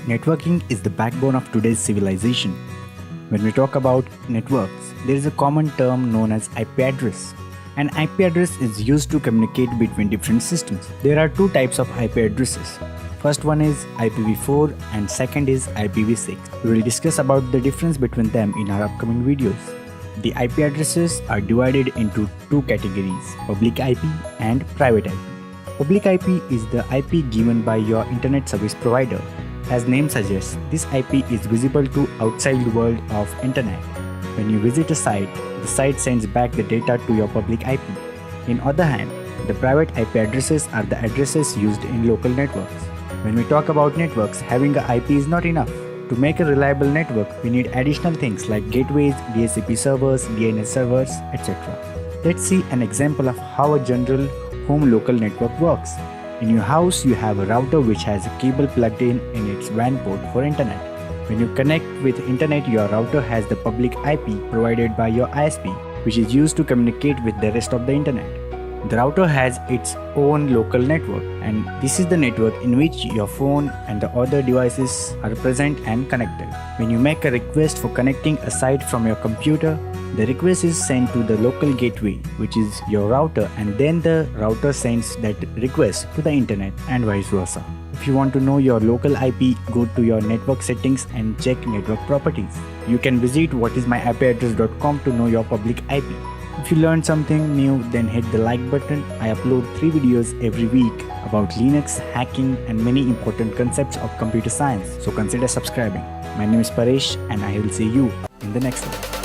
Networking is the backbone of today's civilization. When we talk about networks, there is a common term known as IP address. An IP address is used to communicate between different systems. There are two types of IP addresses. First one is IPv4 and second is IPv6. We will discuss about the difference between them in our upcoming videos. The IP addresses are divided into two categories, public IP and private IP. Public IP is the IP given by your internet service provider. As name suggests, this IP is visible to outside the world of internet. When you visit a site, the site sends back the data to your public IP. In other hand, the private IP addresses are the addresses used in local networks. When we talk about networks, having an IP is not enough. To make a reliable network, we need additional things like gateways, DHCP servers, DNS servers, etc. Let's see an example of how a general home local network works. In your house, you have a router which has a cable plugged in its WAN port for internet. When you connect with internet, your router has the public IP provided by your ISP, which is used to communicate with the rest of the internet. The router has its own local network, and this is the network in which your phone and the other devices are present and connected. When you make a request for connecting a site from your computer, the request is sent to the local gateway, which is your router, and then the router sends that request to the internet and vice versa. If you want to know your local IP, go to your network settings and check network properties. You can visit whatismyipaddress.com to know your public IP. If you learned something new, then hit the like button. I upload 3 videos every week about Linux, hacking and many important concepts of computer science, so consider subscribing. My name is Paresh and I will see you in the next one.